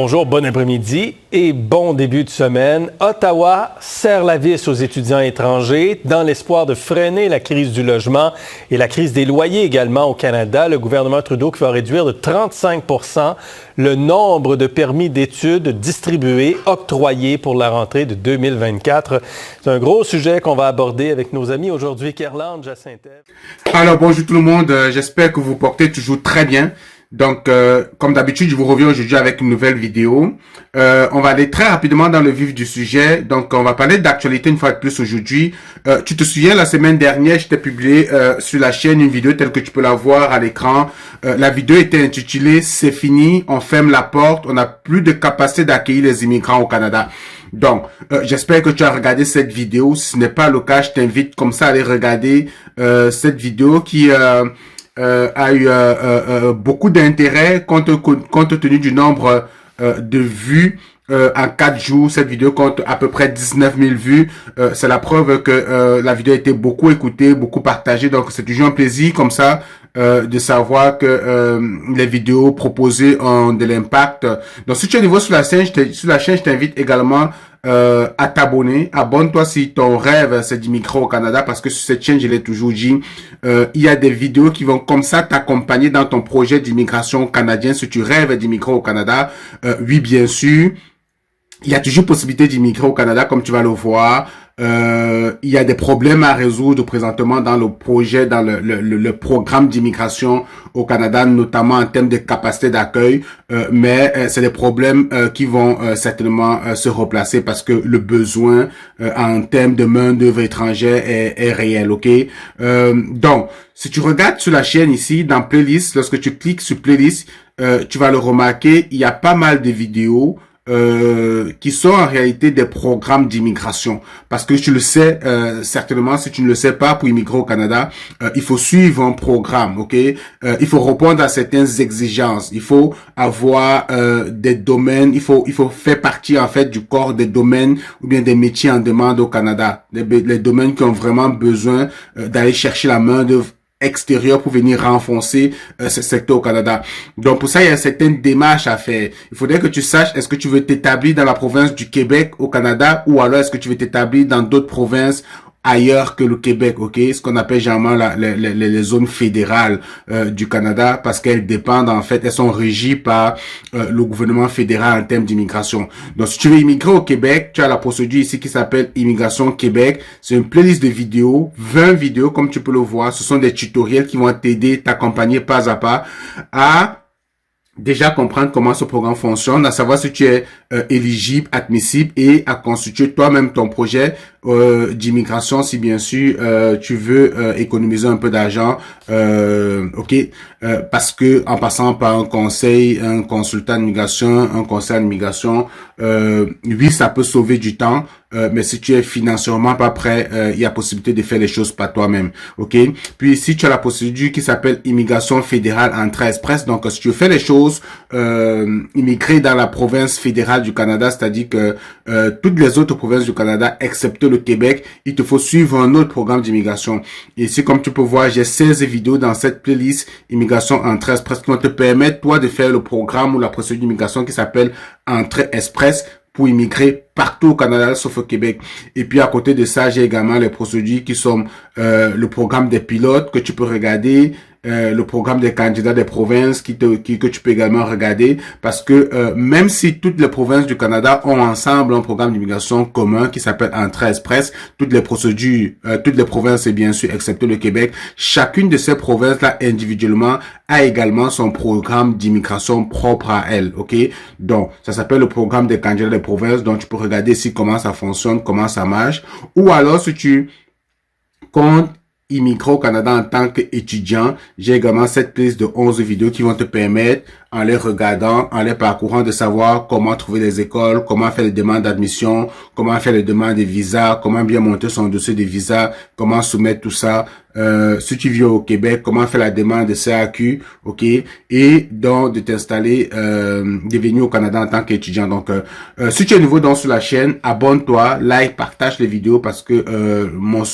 Bonjour, bon après-midi et bon début de semaine. Ottawa serre la vis aux étudiants étrangers dans l'espoir de freiner la crise du logement et la crise des loyers également au Canada. Le gouvernement Trudeau qui va réduire de 35 % le nombre de permis d'études distribués, octroyés pour la rentrée de 2024. C'est un gros sujet qu'on va aborder avec nos amis aujourd'hui. Kerland, Jacinthe. Alors bonjour tout le monde, j'espère que vous portez toujours très bien. Donc, comme d'habitude, je vous reviens aujourd'hui avec une nouvelle vidéo. On va aller très rapidement dans le vif du sujet. Donc, on va parler d'actualité une fois de plus aujourd'hui. Tu te souviens, la semaine dernière, je t'ai publié sur la chaîne une vidéo telle que tu peux la voir à l'écran. La vidéo était intitulée « C'est fini, on ferme la porte, on n'a plus de capacité d'accueillir les immigrants au Canada ». Donc, j'espère que tu as regardé cette vidéo. Si ce n'est pas le cas, je t'invite comme ça à aller regarder cette vidéo qui... a eu beaucoup d'intérêt compte tenu du nombre de vues. En 4 jours, cette vidéo compte à peu près 19 000 vues. C'est la preuve que la vidéo a été beaucoup écoutée, beaucoup partagée. Donc, c'est toujours un plaisir comme ça de savoir que les vidéos proposées ont de l'impact. Donc, si tu es nouveau sur la chaîne, je t'invite également à t'abonner. Abonne-toi si ton rêve c'est d'immigrer au Canada, parce que sur cette chaîne, je l'ai toujours dit, il y a des vidéos qui vont comme ça t'accompagner dans ton projet d'immigration canadien. Si tu rêves d'immigrer au Canada, oui, bien sûr, il y a toujours possibilité d'immigrer au Canada, comme tu vas le voir. Il y a des problèmes à résoudre présentement dans le projet, dans le programme d'immigration au Canada, notamment en termes de capacité d'accueil. Mais c'est des problèmes qui vont certainement se replacer parce que le besoin en termes de main-d'œuvre étrangère est réel, ok? Donc, si tu regardes sur la chaîne ici, dans Playlist, lorsque tu cliques sur Playlist, tu vas le remarquer, il y a pas mal de vidéos qui sont en réalité des programmes d'immigration. Parce que tu le sais, certainement, si tu ne le sais pas, pour immigrer au Canada, il faut suivre un programme, ok? Il faut répondre à certaines exigences. Il faut avoir des domaines, il faut faire partie, en fait, du corps des domaines ou bien des métiers en demande au Canada. Les domaines qui ont vraiment besoin d'aller chercher la main-d'œuvre extérieur pour venir renforcer ce secteur au Canada. Donc pour ça, il y a certaines démarches à faire. Il faudrait que tu saches, est-ce que tu veux t'établir dans la province du Québec au Canada, ou alors est-ce que tu veux t'établir dans d'autres provinces ailleurs que le Québec, ok? Ce qu'on appelle généralement les zones fédérales du Canada, parce qu'elles dépendent, en fait, elles sont régies par le gouvernement fédéral en termes d'immigration. Donc, si tu veux immigrer au Québec, tu as la procédure ici qui s'appelle Immigration Québec. C'est une playlist de vidéos, 20 vidéos, comme tu peux le voir. Ce sont des tutoriels qui vont t'aider, t'accompagner pas à pas à déjà comprendre comment ce programme fonctionne, à savoir si tu es éligible, admissible, et à constituer toi-même ton projet d'immigration si bien sûr tu veux économiser un peu d'argent, ok, parce que en passant par un conseil, un consultant d'immigration, un conseil d'immigration, oui, ça peut sauver du temps, mais si tu es financièrement pas prêt, il y a possibilité de faire les choses par toi-même, ok. Puis ici tu as la procédure qui s'appelle immigration fédérale entrée express. Donc si tu fais les choses, immigrer dans la province fédérale du Canada, c'est-à-dire que toutes les autres provinces du Canada, excepté le Québec, il te faut suivre un autre programme d'immigration. Et ici, comme tu peux voir, j'ai 16 vidéos dans cette playlist immigration entrée express qui vont te permettre, toi, de faire le programme ou la procédure d'immigration qui s'appelle entrée express pour immigrer partout au Canada, sauf au Québec. Et puis, à côté de ça, j'ai également les procédures qui sont le programme des pilotes que tu peux regarder, le programme des candidats des provinces que tu peux également regarder, parce que même si toutes les provinces du Canada ont ensemble un programme d'immigration commun qui s'appelle Entrée Express, toutes les procédures, toutes les provinces, et bien sûr, excepté le Québec, chacune de ces provinces-là individuellement a également son programme d'immigration propre à elle, ok? Donc, ça s'appelle le programme des candidats des provinces, donc tu peux regarder ici comment ça fonctionne, comment ça marche, ou alors si tu comptes immigrer au Canada en tant qu'étudiant, j'ai également cette liste de 11 vidéos qui vont te permettre, en les regardant, en les parcourant, de savoir comment trouver les écoles, comment faire les demandes d'admission, comment faire les demandes de visa, comment bien monter son dossier de visa, comment soumettre tout ça. Si tu vis au Québec, comment faire la demande de CAQ, ok, et donc de t'installer, de venir au Canada en tant qu'étudiant. Donc, si tu es nouveau sur la chaîne, abonne-toi, like, partage les vidéos, parce que mon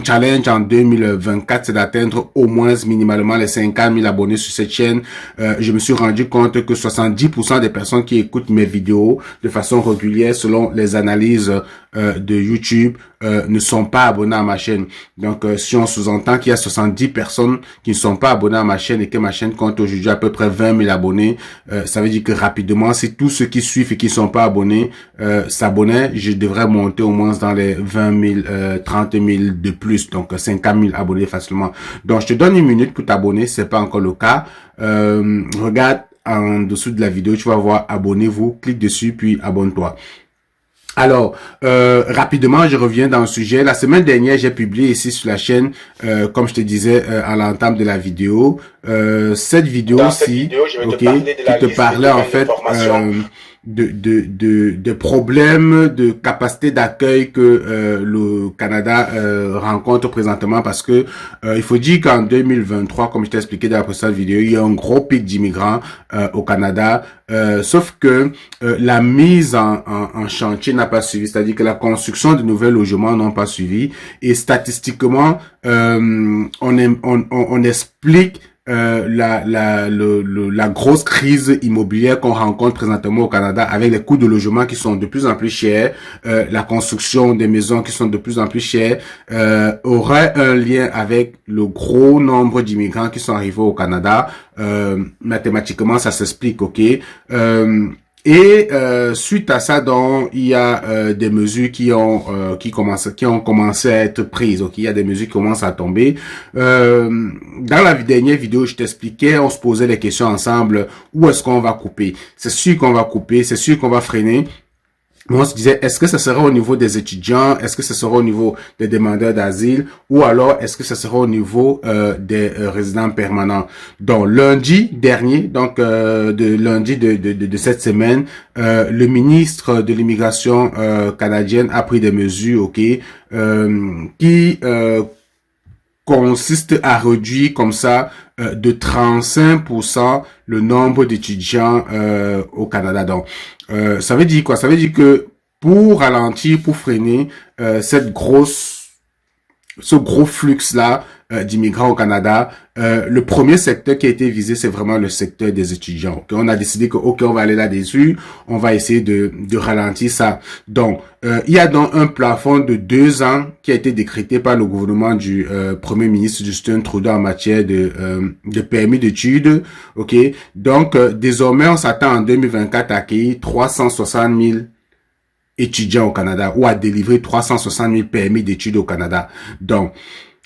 challenge en 2024, c'est d'atteindre au moins minimalement les 50 000 abonnés sur cette chaîne. je me suis rendu compte que 70% des personnes qui écoutent mes vidéos de façon régulière, selon les analyses de YouTube, ne sont pas abonnés à ma chaîne. Donc, si on sous-entend qu'il y a 70 personnes qui ne sont pas abonnées à ma chaîne et que ma chaîne compte aujourd'hui à peu près 20 000 abonnés, ça veut dire que rapidement, si tous ceux qui suivent et qui ne sont pas abonnés s'abonnaient, je devrais monter au moins dans les 20 000, 30 000 de plus, donc 50 000 abonnés facilement. Donc, je te donne une minute pour t'abonner, c'est pas encore le cas. Regarde en dessous de la vidéo, tu vas voir abonnez-vous, clique dessus puis abonne-toi. Alors, rapidement, je reviens dans le sujet. La semaine dernière, j'ai publié ici sur la chaîne, comme je te disais à l'entame de la vidéo, cette vidéo-ci, qui te parlait en fait de problèmes de capacité d'accueil que le Canada rencontre présentement, parce que il faut dire qu'en 2023, comme je t'ai expliqué dans la précédente vidéo, il y a un gros pic d'immigrants au Canada, sauf que la mise en chantier n'a pas suivi, c'est-à-dire que la construction de nouveaux logements n'ont pas suivi, et statistiquement on explique la grosse crise immobilière qu'on rencontre présentement au Canada, avec les coûts de logement qui sont de plus en plus chers, la construction des maisons qui sont de plus en plus chères, aurait un lien avec le gros nombre d'immigrants qui sont arrivés au Canada. Mathématiquement, ça s'explique, ok. Et suite à ça, donc il y a des mesures qui ont commencé à être prises. Ok, il y a des mesures qui commencent à tomber. Dans la dernière vidéo, je t'expliquais, on se posait les questions ensemble. Où est-ce qu'on va couper? C'est sûr qu'on va couper, c'est sûr qu'on va freiner. On se disait, est-ce que ça sera au niveau des étudiants? Est-ce que ça sera au niveau des demandeurs d'asile? Ou alors, est-ce que ça sera au niveau des résidents permanents? Donc, lundi dernier, lundi de cette semaine, le ministre de l'immigration canadienne a pris des mesures, ok, qui consiste à réduire comme ça de 35% le nombre d'étudiants au Canada. Donc, ça veut dire quoi? Ça veut dire que pour ralentir, pour freiner ce gros flux-là d'immigrants au Canada, le premier secteur qui a été visé, c'est vraiment le secteur des étudiants. Okay? On a décidé que, ok, on va aller là-dessus, on va essayer de ralentir ça. Donc, il y a donc un plafond de 2 ans qui a été décrété par le gouvernement du premier ministre Justin Trudeau en matière de permis d'études. Ok, donc désormais, on s'attend en 2024 à accueillir 360 000 étudiants au Canada, ou à délivrer 360 000 permis d'études au Canada. Donc,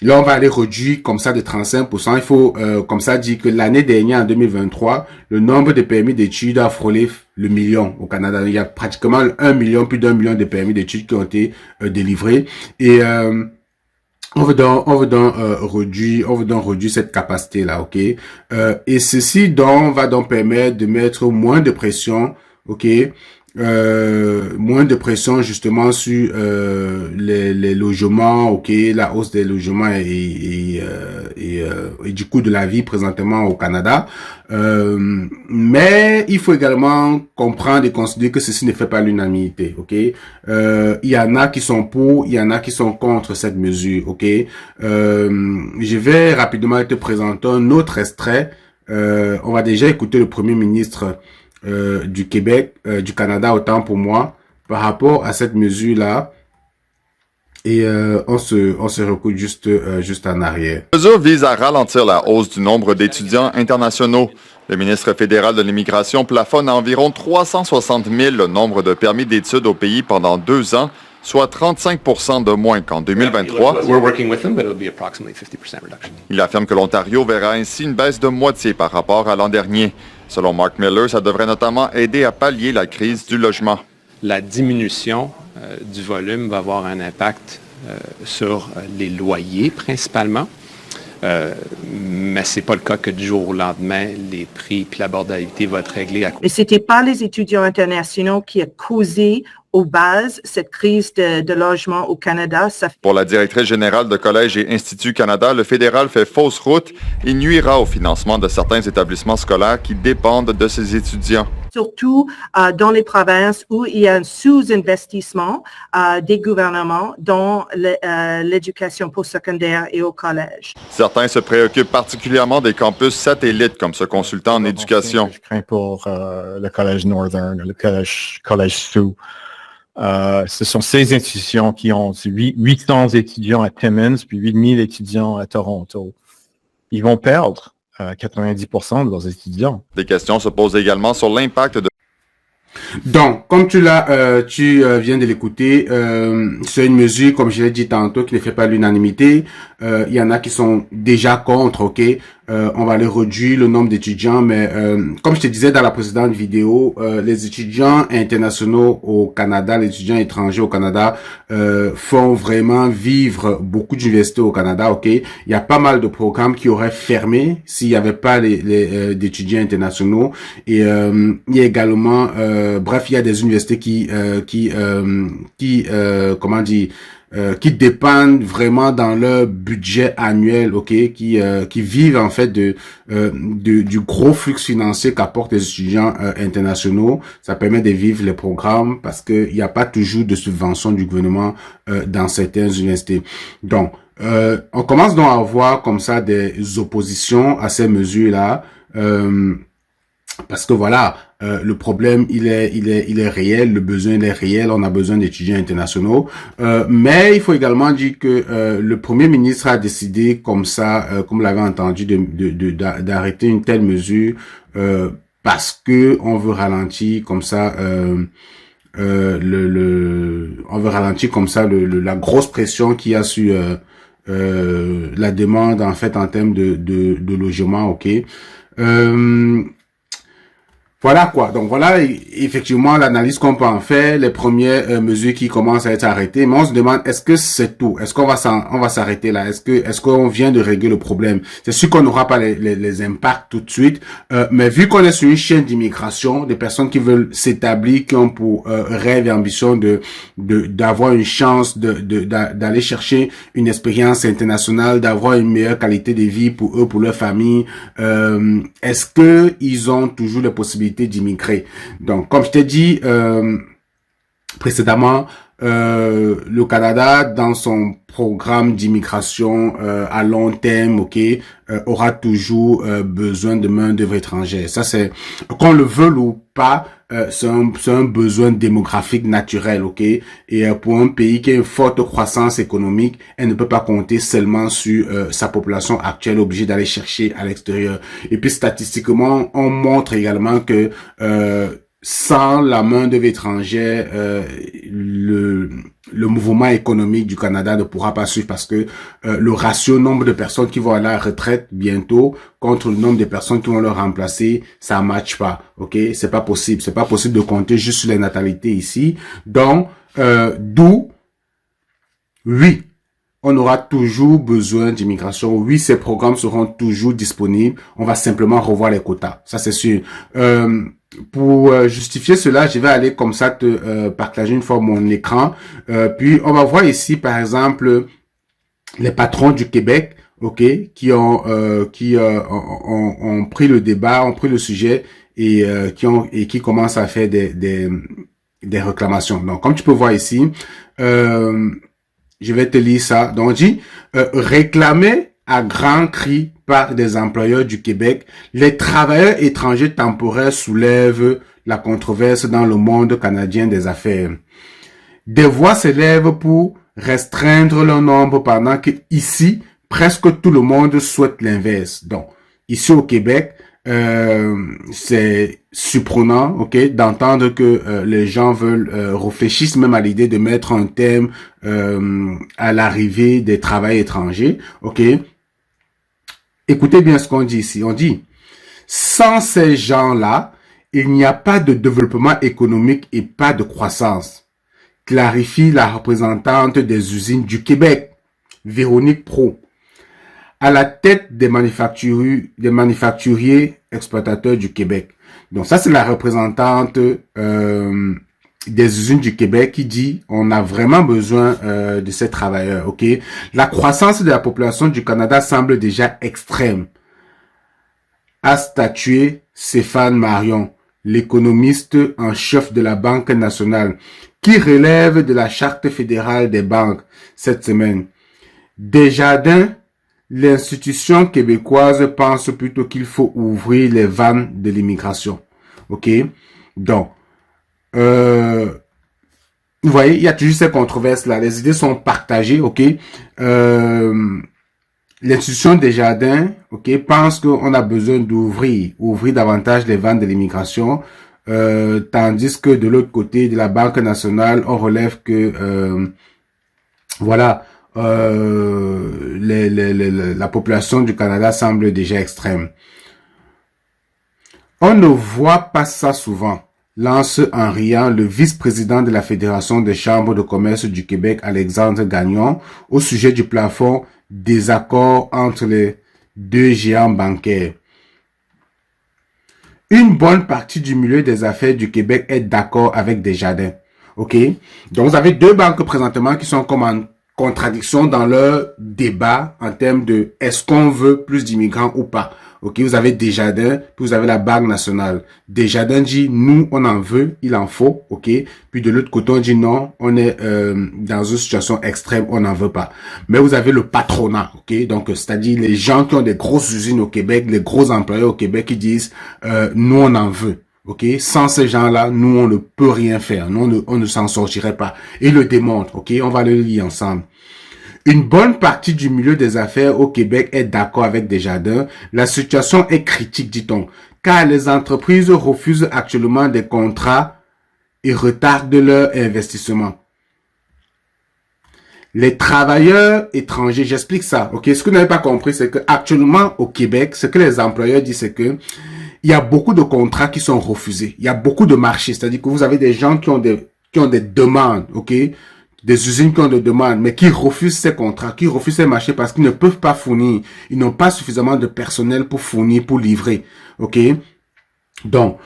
là, on va aller réduire comme ça de 35%. Il faut comme ça dire que l'année dernière, en 2023, le nombre de permis d'études a frôlé le million au Canada. Il y a pratiquement plus d'1 million de permis d'études qui ont été délivrés. Et on veut donc réduire cette capacité-là, ok. Et ceci donc va donc permettre de mettre moins de pression, ok. Moins de pression justement sur les logements, ok, la hausse des logements et du coût de la vie présentement au Canada. Mais il faut également comprendre et considérer que ceci ne fait pas l'unanimité, ok. Il y en a qui sont pour, il y en a qui sont contre cette mesure, ok. Je vais rapidement te présenter un autre extrait. On va déjà écouter le Premier ministre du Québec, du Canada, autant pour moi, par rapport à cette mesure-là. Et on se recoule juste en arrière. La mesure vise à ralentir la hausse du nombre d'étudiants internationaux. Le ministre fédéral de l'Immigration plafonne à environ 360 000 le nombre de permis d'études au pays pendant 2 ans, soit 35 % de moins qu'en 2023. Il affirme que l'Ontario verra ainsi une baisse de moitié par rapport à l'an dernier. Selon Mark Miller, ça devrait notamment aider à pallier la crise du logement. La diminution du volume va avoir un impact sur les loyers principalement, mais ce n'est pas le cas que du jour au lendemain, les prix et l'abordabilité vont être réglés. Mais ce n'était pas les étudiants internationaux qui ont causé aux bases, cette crise de logement au Canada, ça fait Pour la directrice générale de Collèges et Instituts Canada, le fédéral fait fausse route et nuira au financement de certains établissements scolaires qui dépendent de ses étudiants. surtout dans les provinces où il y a un sous-investissement des gouvernements dans l'éducation postsecondaire et au collège. Certains se préoccupent particulièrement des campus satellites, comme ce consultant en éducation. Je crains pour le Collège Northern, le Collège Soo. Ce sont ces institutions qui ont 800 étudiants à Timmins, puis 8000 étudiants à Toronto. Ils vont perdre 90% de leurs étudiants. Des questions se posent également sur l'impact de Donc, comme tu viens de l'écouter, c'est une mesure, comme je l'ai dit tantôt, qui ne fait pas l'unanimité. Il y en a qui sont déjà contre, ok. On va les réduire le nombre d'étudiants, mais comme je te disais dans la précédente vidéo, les étudiants internationaux au Canada, les étudiants étrangers au Canada font vraiment vivre beaucoup d'universités au Canada, ok. Il y a pas mal de programmes qui auraient fermé s'il n'y avait pas d'étudiants internationaux, et il y a également bref, il y a des universités qui qui dépendent vraiment dans leur budget annuel, ok, qui vivent en fait du gros flux financier qu'apportent les étudiants internationaux. Ça permet de vivre les programmes parce que il n'y a pas toujours de subvention du gouvernement dans certaines universités. Donc, on commence donc à avoir comme ça des oppositions à ces mesures-là. Parce que voilà, le problème il est réel, le besoin il est réel, on a besoin d'étudiants internationaux, mais il faut également dire que le Premier ministre a décidé comme ça, comme l'avait entendu, d'arrêter une telle mesure parce que on veut ralentir comme ça on veut ralentir comme ça la grosse pression qu'il y a sur la demande en fait en termes de logement, ok. Voilà quoi. Donc voilà effectivement l'analyse qu'on peut en faire, les premières mesures qui commencent à être arrêtées. Mais on se demande, est-ce que c'est tout? Est-ce qu'on va s'arrêter là? Est-ce qu'on vient de régler le problème? C'est sûr qu'on n'aura pas les impacts tout de suite, mais vu qu'on est sur une chaîne d'immigration, des personnes qui veulent s'établir, qui ont pour rêve et ambition d'avoir une chance d'aller chercher une expérience internationale, d'avoir une meilleure qualité de vie pour eux, pour leur famille, est-ce que ils ont toujours les possibilités d'immigrer? Donc, comme je t'ai dit précédemment, le Canada, dans son programme d'immigration à long terme, ok, aura toujours besoin de main-d'œuvre étrangère. Ça, c'est, qu'on le veuille ou pas, c'est un besoin démographique naturel, ok. Et pour un pays qui a une forte croissance économique, elle ne peut pas compter seulement sur sa population actuelle, obligée d'aller chercher à l'extérieur. Et puis statistiquement, on montre également que sans la main-d'œuvre étrangère, le mouvement économique du Canada ne pourra pas suivre parce que le ratio nombre de personnes qui vont à la retraite bientôt contre le nombre de personnes qui vont le remplacer, ça matche pas, ok? C'est pas possible. C'est pas possible de compter juste sur les natalités ici. Donc, d'où, oui, on aura toujours besoin d'immigration. Oui, ces programmes seront toujours disponibles. On va simplement revoir les quotas. Ça, c'est sûr. Pour justifier cela, je vais aller comme ça te partager une fois mon écran. Puis, on va voir ici, par exemple, les patrons du Québec, ok, qui ont pris le débat, ont pris le sujet et qui commencent à faire des réclamations. Donc, comme tu peux voir ici, je vais te lire ça. Donc, on dit réclamer à grands cris par des employeurs du Québec, les travailleurs étrangers temporaires soulèvent la controverse dans le monde canadien des affaires. Des voix s'élèvent pour restreindre leur nombre pendant que ici, presque tout le monde souhaite l'inverse. Donc, ici au Québec, c'est surprenant, ok, d'entendre que les gens veulent réfléchissent même à l'idée de mettre un thème à l'arrivée des travailleurs étrangers, ok. Écoutez bien ce qu'on dit ici. On dit, sans ces gens-là, il n'y a pas de développement économique et pas de croissance, clarifie la représentante des usines du Québec, Véronique Pro, à la tête des manufacturiers exploitateurs du Québec. Donc ça, c'est la représentante des usines du Québec qui dit on a vraiment besoin de ces travailleurs. Ok, la croissance de la population du Canada semble déjà extrême, a statué Stéphane Marion, l'économiste en chef de la Banque nationale, qui relève de la Charte fédérale des banques cette semaine. Desjardins, l'institution québécoise, pense plutôt qu'il faut ouvrir les vannes de l'immigration. Ok, donc vous voyez, il y a toujours ces controverses là. Les idées sont partagées. Ok, l'institution Desjardins, ok, pense qu'on a besoin ouvrir davantage les vannes de l'immigration, tandis que de l'autre côté de la Banque nationale, on relève que voilà, la population du Canada semble déjà extrême. On ne voit pas ça souvent, lance en riant le vice-président de la Fédération des chambres de commerce du Québec, Alexandre Gagnon, au sujet du plafond des accords entre les deux géants bancaires. Une bonne partie du milieu des affaires du Québec est d'accord avec Desjardins. Ok? Donc, vous avez deux banques présentement qui sont comme en contradiction dans leur débat en termes de est-ce qu'on veut plus d'immigrants ou pas. Ok, vous avez Desjardins, puis vous avez la Banque nationale. Desjardins dit nous on en veut, il en faut, ok. Puis de l'autre côté on dit non, on est dans une situation extrême, on n'en veut pas. Mais vous avez le patronat, ok. Donc c'est-à-dire les gens qui ont des grosses usines au Québec, les gros employeurs au Québec qui disent nous on en veut. Ok, sans ces gens-là, nous on ne peut rien faire, nous on ne s'en sortirait pas. Et le démontre, ok, on va le lire ensemble. Une bonne partie du milieu des affaires au Québec est d'accord avec Desjardins. La situation est critique, dit-on, car les entreprises refusent actuellement des contrats et retardent leur investissement. Les travailleurs étrangers, j'explique ça, ok? Ce que vous n'avez pas compris, c'est que actuellement au Québec, ce que les employeurs disent, c'est que il y a beaucoup de contrats qui sont refusés. Il y a beaucoup de marchés, c'est-à-dire que vous avez des gens qui ont des demandes, ok? Des usines qui ont des demandes, mais qui refusent ces contrats, qui refusent ces marchés parce qu'ils ne peuvent pas fournir. Ils n'ont pas suffisamment de personnel pour fournir, pour livrer. Ok? Donc,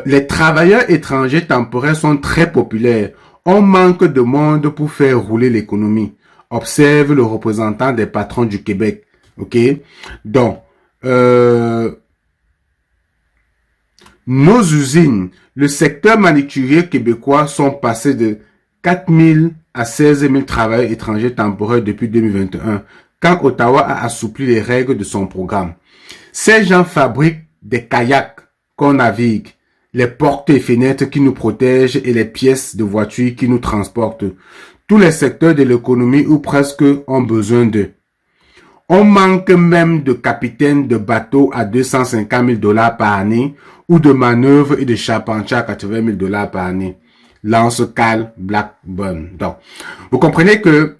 les travailleurs étrangers temporaires sont très populaires. On manque de monde pour faire rouler l'économie. Observe le représentant des patrons du Québec. Ok? Donc, nos usines, le secteur manufacturier québécois sont passés de 4 000 à 16 000 travailleurs étrangers temporaires depuis 2021, quand Ottawa a assoupli les règles de son programme. Ces gens fabriquent des kayaks qu'on navigue, les portes et fenêtres qui nous protègent et les pièces de voitures qui nous transportent. Tous les secteurs de l'économie ou presque ont besoin d'eux. On manque même de capitaines de bateaux à 250 000 $ par année ou de manœuvres et de charpentiers à 80 000 $ par année. Lance Carl Blackburn. Donc, vous comprenez que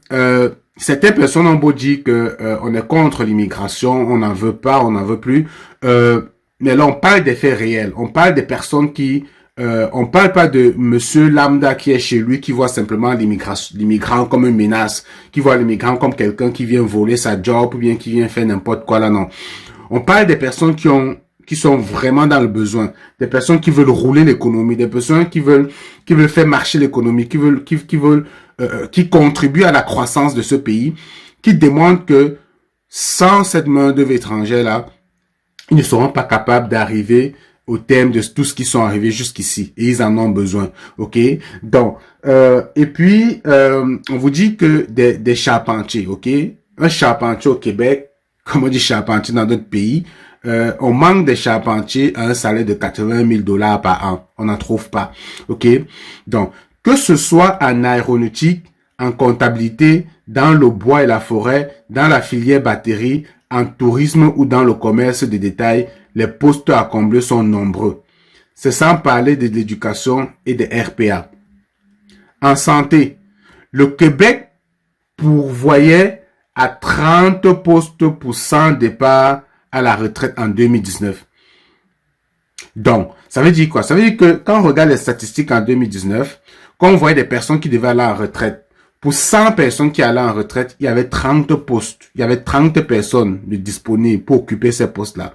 certaines personnes ont beau dire que on est contre l'immigration, on n'en veut pas, on n'en veut plus. Mais là, on parle des faits réels. On parle des personnes qui... on parle pas de monsieur lambda qui est chez lui, qui voit simplement l'immigrant comme une menace, qui voit l'immigrant comme quelqu'un qui vient voler sa job ou bien qui vient faire n'importe quoi là, non. On parle des personnes qui sont vraiment dans le besoin, des personnes qui veulent rouler l'économie, des personnes qui veulent faire marcher l'économie, qui contribuent à la croissance de ce pays, qui demandent que sans cette main-d'œuvre étrangère là, ils ne seront pas capables d'arriver au terme de tout ce qui sont arrivés jusqu'ici. Et ils en ont besoin. OK? Donc, et puis, on vous dit que des charpentiers, OK? Un charpentier au Québec, comme on dit charpentier dans d'autres pays, on manque des charpentiers à un salaire de 80 000 $ par an. On n'en trouve pas. OK? Donc, que ce soit en aéronautique, en comptabilité, dans le bois et la forêt, dans la filière batterie, en tourisme ou dans le commerce de détail, les postes à combler sont nombreux. C'est sans parler de l'éducation et des RPA. En santé, le Québec pourvoyait à 30 postes pour 100 départs à la retraite en 2019. Donc, ça veut dire quoi? Ça veut dire que quand on regarde les statistiques en 2019, quand on voyait des personnes qui devaient aller en retraite, pour 100 personnes qui allaient en retraite, il y avait 30 postes. Il y avait 30 personnes disponibles pour occuper ces postes-là.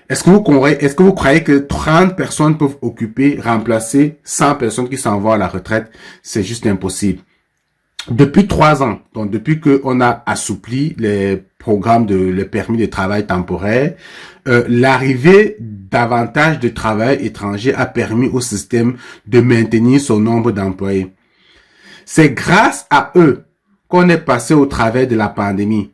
Est-ce que vous croyez que 30 personnes peuvent remplacer 100 personnes qui s'en vont à la retraite? C'est juste impossible. Depuis 3 ans, donc depuis qu'on a assoupli les programmes le permis de travail temporaire, l'arrivée davantage de travailleurs étrangers a permis au système de maintenir son nombre d'employés. C'est grâce à eux qu'on est passé au travers de la pandémie.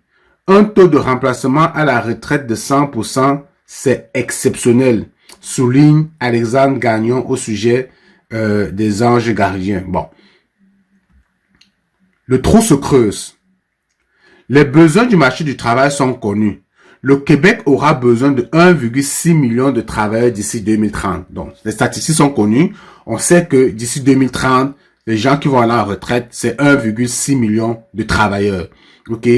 Un taux de remplacement à la retraite de 100%, c'est exceptionnel, souligne Alexandre Gagnon au sujet des anges gardiens. Bon. Le trou se creuse. Les besoins du marché du travail sont connus. Le Québec aura besoin de 1,6 million de travailleurs d'ici 2030. Donc, les statistiques sont connues. On sait que d'ici 2030, les gens qui vont aller en retraite, c'est 1,6 million de travailleurs. OK?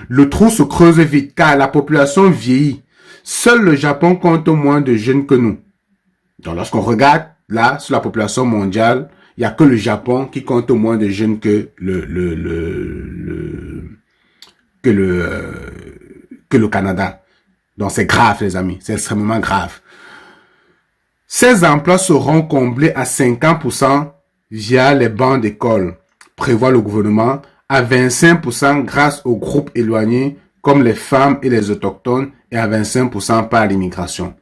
Le trou se creuse vite car la population vieillit. Seul le Japon compte moins de jeunes que nous. Donc, lorsqu'on regarde là, sur la population mondiale, il n'y a que le Japon qui compte moins de jeunes que le Canada. Donc, c'est grave, les amis. C'est extrêmement grave. Ces emplois seront comblés à 50% via les bancs d'école, prévoit le gouvernement, à 25% grâce aux groupes éloignés comme les femmes et les autochtones et à 25% par l'immigration.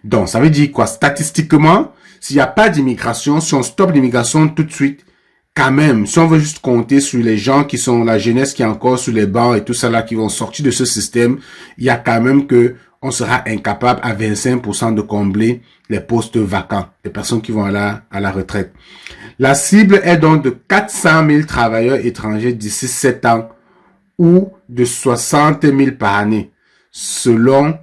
Donc, ça veut dire quoi? Statistiquement, s'il n'y a pas d'immigration, si on stoppe l'immigration tout de suite, quand même, si on veut juste compter sur les gens qui sont la jeunesse qui est encore sur les bancs et tout ça là, qui vont sortir de ce système, il y a quand même que on sera incapable à 25% de combler les postes vacants, les personnes qui vont aller à la retraite. La cible est donc de 400 000 travailleurs étrangers d'ici 7 ans ou de 60 000 par année, selon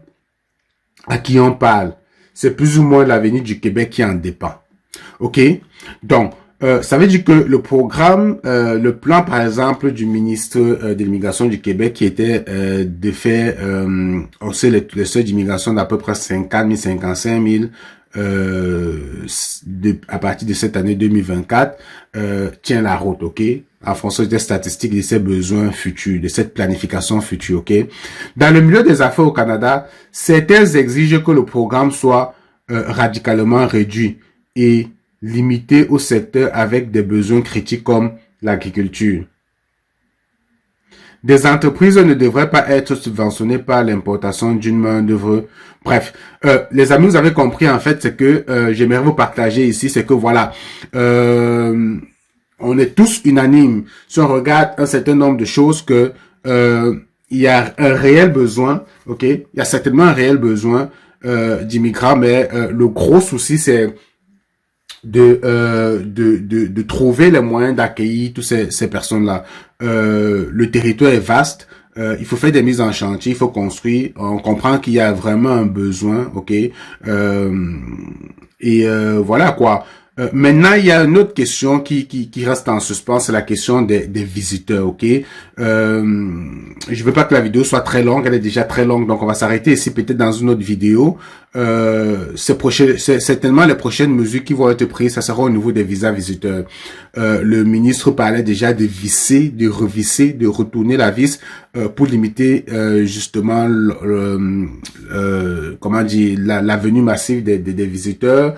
à qui on parle. C'est plus ou moins l'avenir du Québec qui en dépend. OK? Donc, ça veut dire que le programme, le plan, par exemple, du ministre de l'immigration du Québec qui était de faire hausser le seuil d'immigration d'à peu près 50 000, 55 000 à partir de cette année 2024, tient la route, OK? En fonction des statistiques de ses besoins futurs, de cette planification future, OK? Dans le milieu des affaires au Canada, certains exigent que le programme soit radicalement réduit et limité au secteur avec des besoins critiques comme l'agriculture. Des entreprises ne devraient pas être subventionnées par l'importation d'une main-d'œuvre. Bref, les amis, vous avez compris en fait, c'est que j'aimerais vous partager ici, c'est que voilà, on est tous unanimes si on regarde un certain nombre de choses que il y a un réel besoin, ok, il y a certainement un réel besoin d'immigrants, mais le gros souci c'est de trouver les moyens d'accueillir toutes ces personnes-là. Le territoire est vaste. Il faut faire des mises en chantier, il faut construire. On comprend qu'il y a vraiment un besoin, ok. Voilà quoi. Maintenant, il y a une autre question qui reste en suspens, c'est la question des visiteurs, ok. Je veux pas que la vidéo soit très longue, elle est déjà très longue, donc on va s'arrêter ici peut-être dans une autre vidéo. Certainement les prochaines mesures qui vont être prises, ça sera au niveau des visas visiteurs. Le ministre parlait déjà de visser, de revisser, de retourner la vis pour limiter justement comment dire la venue massive des visiteurs.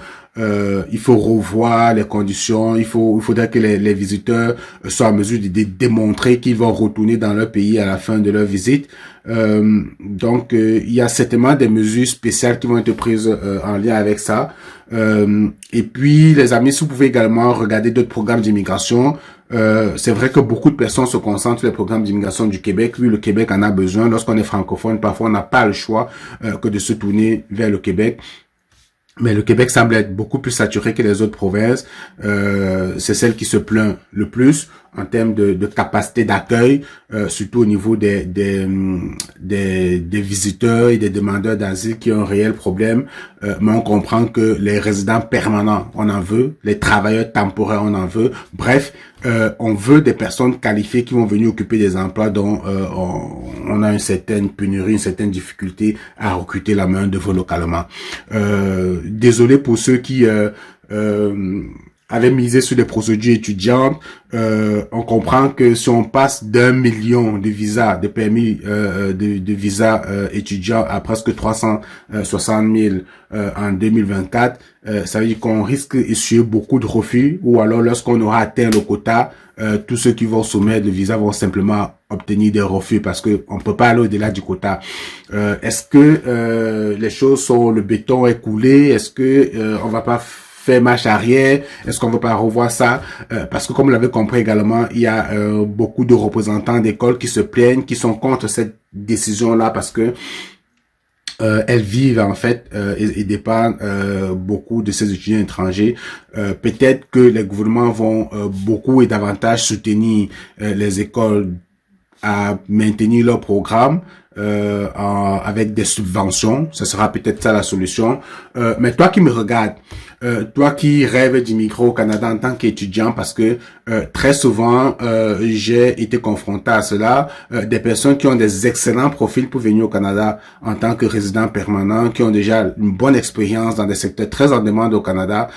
Il faut revoir les conditions, il faudrait que les visiteurs soient en mesure de démontrer qu'ils vont retourner dans leur pays à la fin de leur visite. Donc, il y a certainement des mesures spéciales qui vont être prises en lien avec ça. Et puis, les amis, si vous pouvez également regarder d'autres programmes d'immigration, c'est vrai que beaucoup de personnes se concentrent sur les programmes d'immigration du Québec. Oui, le Québec en a besoin. Lorsqu'on est francophone, parfois on n'a pas le choix que de se tourner vers le Québec. Mais le Québec semble être beaucoup plus saturé que les autres provinces. C'est celle qui se plaint le plus en termes de capacité d'accueil, surtout au niveau des visiteurs et des demandeurs d'asile qui ont un réel problème. Mais on comprend que les résidents permanents, on en veut. Les travailleurs temporaires, on en veut. Bref, on veut des personnes qualifiées qui vont venir occuper des emplois dont on a une certaine pénurie, une certaine difficulté à recruter la main-d'œuvre localement. Désolé pour ceux qui avait misé sur des procédures étudiantes, on comprend que si on passe d'1 million de visas, de permis de visas étudiants à presque 360 000 en 2024, ça veut dire qu'on risque d'essuyer beaucoup de refus, ou alors lorsqu'on aura atteint le quota, tous ceux qui vont soumettre le visa vont simplement obtenir des refus parce que on peut pas aller au-delà du quota. Est-ce que les choses sont, le béton est coulé? Est-ce que on va pas faire marche arrière? Est-ce qu'on ne va pas revoir ça? Parce que comme vous l'avez compris également, il y a beaucoup de représentants d'écoles qui se plaignent, qui sont contre cette décision-là parce que elles vivent en fait et dépendent beaucoup de ces étudiants étrangers. Peut-être que les gouvernements vont beaucoup et davantage soutenir les écoles à maintenir leur programme avec des subventions. Ce sera peut-être ça la solution. Mais toi qui me regardes, toi qui rêves d'immigrer au Canada en tant qu'étudiant, parce que très souvent j'ai été confronté à cela, des personnes qui ont des excellents profils pour venir au Canada en tant que résident permanent, qui ont déjà une bonne expérience dans des secteurs très en demande au Canada,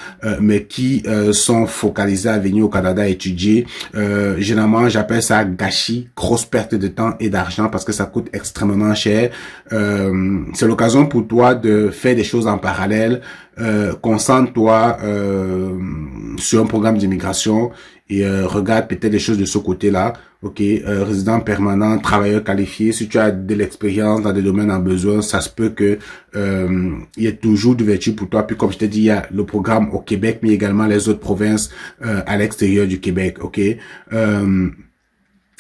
mais qui sont focalisés à venir au Canada étudier. Généralement, j'appelle ça gâchis, grosse perte de temps et d'argent parce que ça coûte extrêmement cher. C'est l'occasion pour toi de faire des choses en parallèle. Concentre-toi sur un programme d'immigration et regarde peut-être des choses de ce côté-là. Ok, résident permanent, travailleur qualifié. Si tu as de l'expérience dans des domaines en besoin, ça se peut que il y ait toujours d'ouverture pour toi. Puis comme je t'ai dit, il y a le programme au Québec, mais également les autres provinces à l'extérieur du Québec. Ok.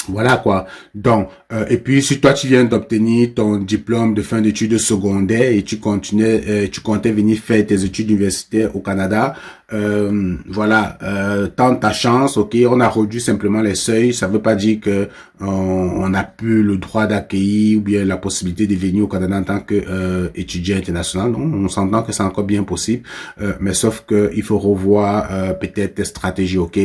Voilà quoi. Donc, et puis si toi tu viens d'obtenir ton diplôme de fin d'études secondaires et tu comptais venir faire tes études universitaires au Canada, voilà, tente ta chance. Ok, on a réduit simplement les seuils. Ça veut pas dire que on n'a plus le droit d'accueillir ou bien la possibilité de venir au Canada en tant que étudiant international. Non, on s'entend que c'est encore bien possible, mais sauf que il faut revoir peut-être tes stratégies. Ok,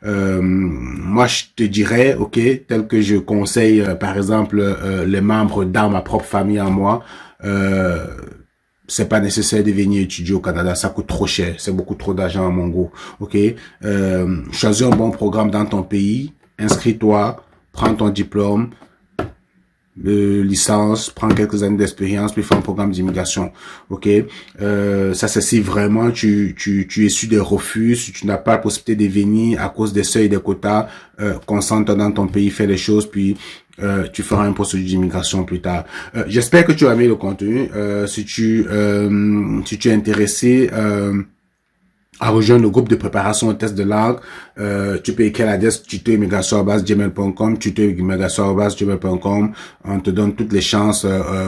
moi je te dirais, ok, tel que je conseille par exemple les membres dans ma propre famille en moi, c'est pas nécessaire de venir étudier au Canada, ça coûte trop cher, c'est beaucoup trop d'argent à mon goût. Ok, choisis un bon programme dans ton pays, inscris-toi, prends ton diplôme de licence, prends quelques années d'expérience, puis fais un programme d'immigration. Ok, ça c'est si vraiment tu essuies des refus, si tu n'as pas la possibilité de venir à cause des seuils et des quotas, concentre-toi dans ton pays, fais les choses, puis tu feras un processus d'immigration plus tard. J'espère que tu as aimé le contenu. Si tu es intéressé à rejoindre le groupe de préparation au test de langue, tu peux écrire à l'adresse tutoimmigration@gmail.com, tutoimmigration@gmail.com. On te donne toutes les chances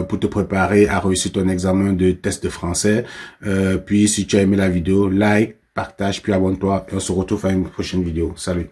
pour te préparer à réussir ton examen de test de français. Puis si tu as aimé la vidéo, like, partage, puis abonne-toi et on se retrouve à une prochaine vidéo. Salut!